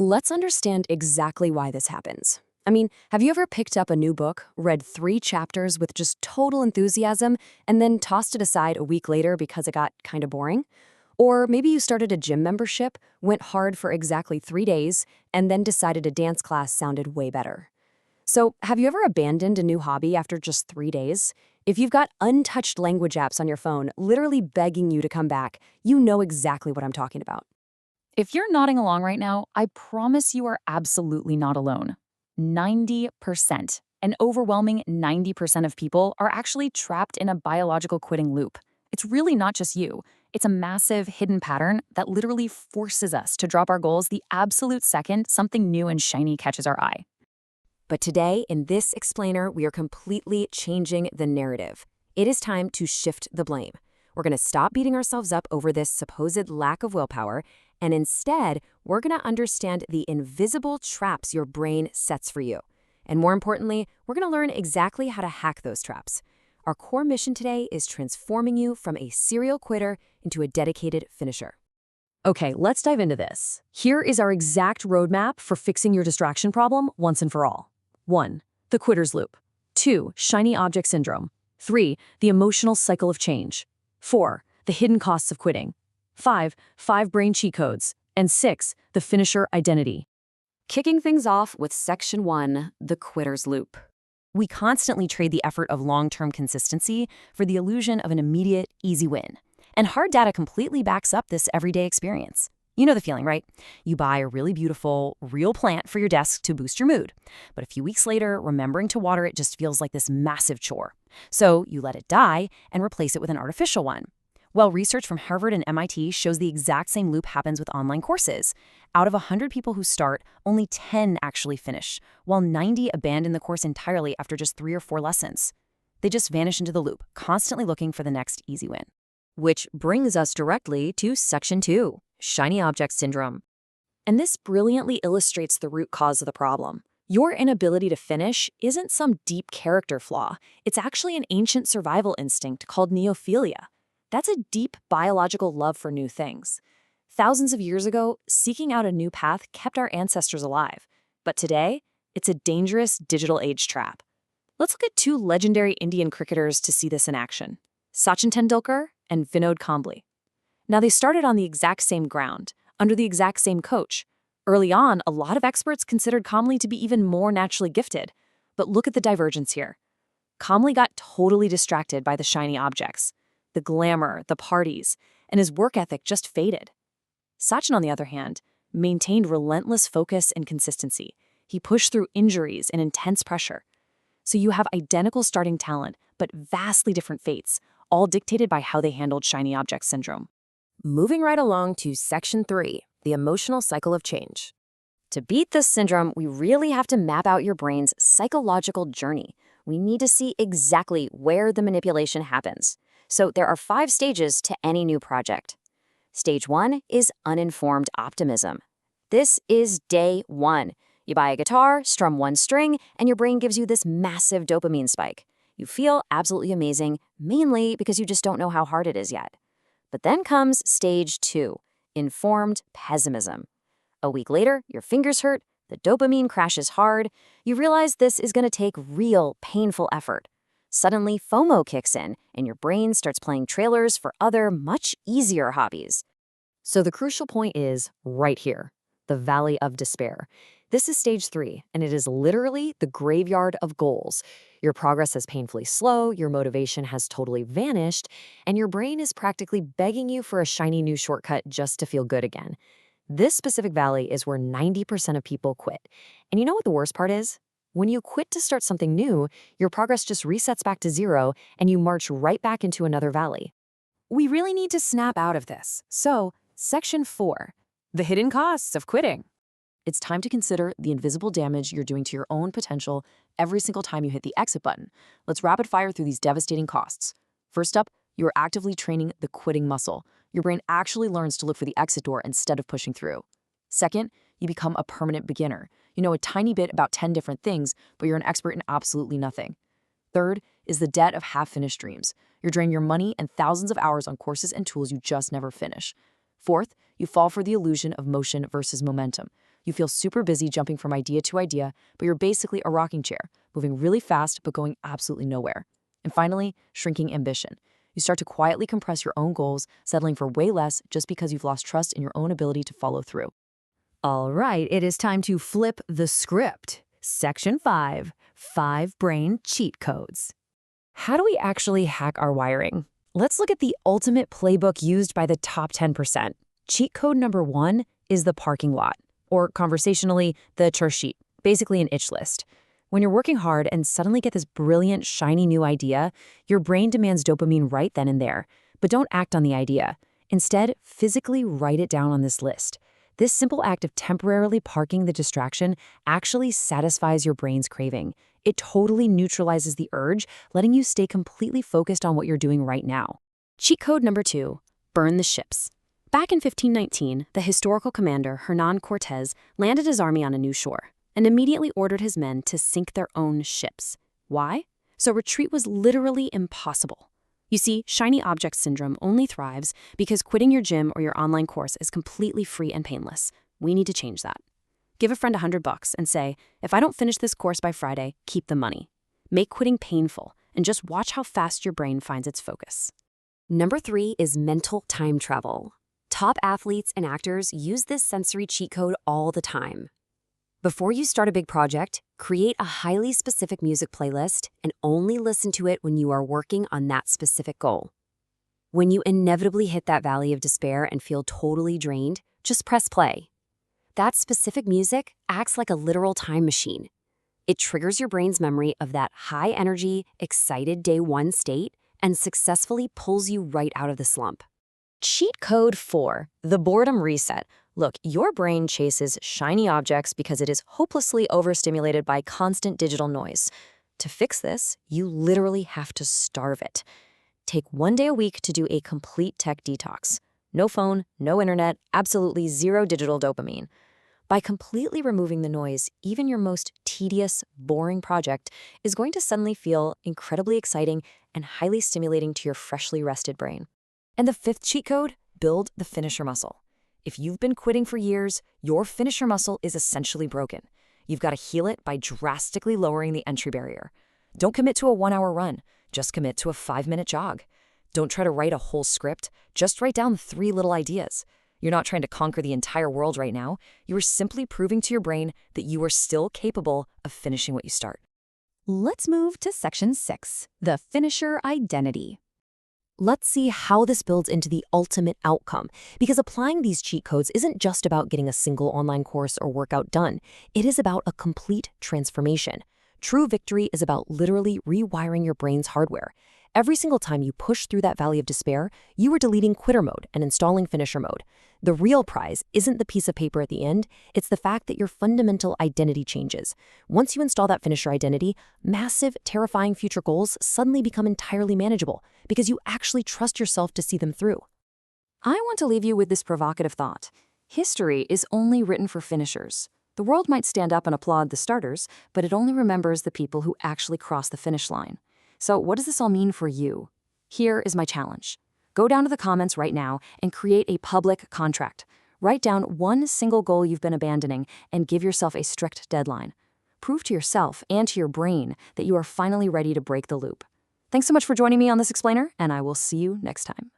Let's understand exactly why this happens. I mean, have you ever picked up a new book, read 3 chapters with just total enthusiasm, and then tossed it aside a week later because it got kind of boring? Or maybe you started a gym membership, went hard for exactly 3 days, and then decided a dance class sounded way better. So, have you ever abandoned a new hobby after just 3 days? If you've got untouched language apps on your phone literally begging you to come back, you know exactly what I'm talking about. If you're nodding along right now, I promise you are absolutely not alone. 90%, an overwhelming 90% of people are actually trapped in a biological quitting loop. It's really not just you. It's a massive hidden pattern that literally forces us to drop our goals the absolute second something new and shiny catches our eye. But today, in this explainer, we are completely changing the narrative. It is time to shift the blame. We're going to stop beating ourselves up over this supposed lack of willpower, and instead, we're going to understand the invisible traps your brain sets for you. And more importantly, we're going to learn exactly how to hack those traps. Our core mission today is transforming you from a serial quitter into a dedicated finisher. Okay, let's dive into this. Here is our exact roadmap for fixing your distraction problem once and for all. 1. The quitter's loop. 2. Shiny object syndrome. 3. The emotional cycle of change. 4. The hidden costs of quitting. 5. 5 brain cheat codes. And 6. The finisher identity. Kicking things off with Section 1, the quitter's loop. We constantly trade the effort of long-term consistency for the illusion of an immediate, easy win. And hard data completely backs up this everyday experience. You know the feeling, right? You buy a really beautiful, real plant for your desk to boost your mood. But a few weeks later, remembering to water it just feels like this massive chore. So you let it die and replace it with an artificial one. Well, research from Harvard and MIT shows the exact same loop happens with online courses. Out of 100 people who start, only 10 actually finish, while 90 abandon the course entirely after just 3 or 4 lessons. They just vanish into the loop, constantly looking for the next easy win. Which brings us directly to Section 2, shiny object syndrome. And this brilliantly illustrates the root cause of the problem. Your inability to finish isn't some deep character flaw. It's actually an ancient survival instinct called neophilia. That's a deep biological love for new things. Thousands of years ago, seeking out a new path kept our ancestors alive. But today, it's a dangerous digital age trap. Let's look at 2 legendary Indian cricketers to see this in action: Sachin Tendulkar and Vinod Kambli. Now, they started on the exact same ground, under the exact same coach. Early on, a lot of experts considered Kambli to be even more naturally gifted. But look at the divergence here. Kambli got totally distracted by the shiny objects, the glamour, the parties, and his work ethic just faded. Sachin, on the other hand, maintained relentless focus and consistency. He pushed through injuries and intense pressure. So you have identical starting talent, but vastly different fates, all dictated by how they handled shiny object syndrome. Moving right along to Section 3, the emotional cycle of change. To beat this syndrome, we really have to map out your brain's psychological journey. We need to see exactly where the manipulation happens. So there are 5 stages to any new project. Stage 1 is uninformed optimism. This is day 1. You buy a guitar, strum 1 string, and your brain gives you this massive dopamine spike. You feel absolutely amazing, mainly because you just don't know how hard it is yet. But then comes Stage 2, informed pessimism. A week later, your fingers hurt, the dopamine crashes hard, you realize this is going to take real, painful effort. Suddenly, FOMO kicks in, and your brain starts playing trailers for other, much easier hobbies. So the crucial point is right here, the valley of despair. This is Stage 3, and it is literally the graveyard of goals. Your progress is painfully slow, your motivation has totally vanished, and your brain is practically begging you for a shiny new shortcut just to feel good again. This specific valley is where 90% of people quit. And you know what the worst part is? When you quit to start something new, your progress just resets back to 0, and you march right back into another valley. We really need to snap out of this. So, Section 4, the hidden costs of quitting. It's time to consider the invisible damage you're doing to your own potential every single time you hit the exit button. Let's rapid fire through these devastating costs. First up, you're actively training the quitting muscle. Your brain actually learns to look for the exit door instead of pushing through. Second, you become a permanent beginner. You know a tiny bit about 10 different things, but you're an expert in absolutely nothing. Third is the debt of half-finished dreams. You're draining your money and thousands of hours on courses and tools you just never finish. Fourth, you fall for the illusion of motion versus momentum. You feel super busy jumping from idea to idea, but you're basically a rocking chair, moving really fast but going absolutely nowhere. And finally, shrinking ambition. You start to quietly compress your own goals, settling for way less just because you've lost trust in your own ability to follow through. All right, it is time to flip the script. Section 5, 5 brain cheat codes. How do we actually hack our wiring? Let's look at the ultimate playbook used by the top 10%. Cheat code number 1 is the parking lot, or conversationally, the Chul Sheet, basically an itch list. When you're working hard and suddenly get this brilliant, shiny new idea, your brain demands dopamine right then and there. But don't act on the idea. Instead, physically write it down on this list. This simple act of temporarily parking the distraction actually satisfies your brain's craving. It totally neutralizes the urge, letting you stay completely focused on what you're doing right now. Cheat code number 2, burn the ships. Back in 1519, the historical commander Hernan Cortez landed his army on a new shore and immediately ordered his men to sink their own ships. Why? So retreat was literally impossible. You see, shiny object syndrome only thrives because quitting your gym or your online course is completely free and painless. We need to change that. Give a friend $100 and say, if I don't finish this course by Friday, keep the money. Make quitting painful and just watch how fast your brain finds its focus. Number 3 is mental time travel. Top athletes and actors use this sensory cheat code all the time. Before you start a big project, create a highly specific music playlist and only listen to it when you are working on that specific goal. When you inevitably hit that valley of despair and feel totally drained, just press play. That specific music acts like a literal time machine. It triggers your brain's memory of that high-energy, excited day 1 state and successfully pulls you right out of the slump. Cheat code 4, the boredom reset. Look, your brain chases shiny objects because it is hopelessly overstimulated by constant digital noise. To fix this, you literally have to starve it. Take 1 day a week to do a complete tech detox. No phone, no internet, absolutely zero digital dopamine. By completely removing the noise, even your most tedious, boring project is going to suddenly feel incredibly exciting and highly stimulating to your freshly rested brain. And the 5th cheat code, build the finisher muscle. If you've been quitting for years, your finisher muscle is essentially broken. You've got to heal it by drastically lowering the entry barrier. Don't commit to a 1-hour run, just commit to a 5-minute jog. Don't try to write a whole script, just write down 3 little ideas. You're not trying to conquer the entire world right now. You are simply proving to your brain that you are still capable of finishing what you start. Let's move to section 6, the finisher identity. Let's see how this builds into the ultimate outcome, because applying these cheat codes isn't just about getting a single online course or workout done. It is about a complete transformation. True victory is about literally rewiring your brain's hardware. Every single time you push through that valley of despair, you are deleting quitter mode and installing finisher mode. The real prize isn't the piece of paper at the end, it's the fact that your fundamental identity changes. Once you install that finisher identity, massive, terrifying future goals suddenly become entirely manageable because you actually trust yourself to see them through. I want to leave you with this provocative thought. History is only written for finishers. The world might stand up and applaud the starters, but it only remembers the people who actually cross the finish line. So what does this all mean for you? Here is my challenge. Go down to the comments right now and create a public contract. Write down 1 single goal you've been abandoning and give yourself a strict deadline. Prove to yourself and to your brain that you are finally ready to break the loop. Thanks so much for joining me on this explainer, and I will see you next time.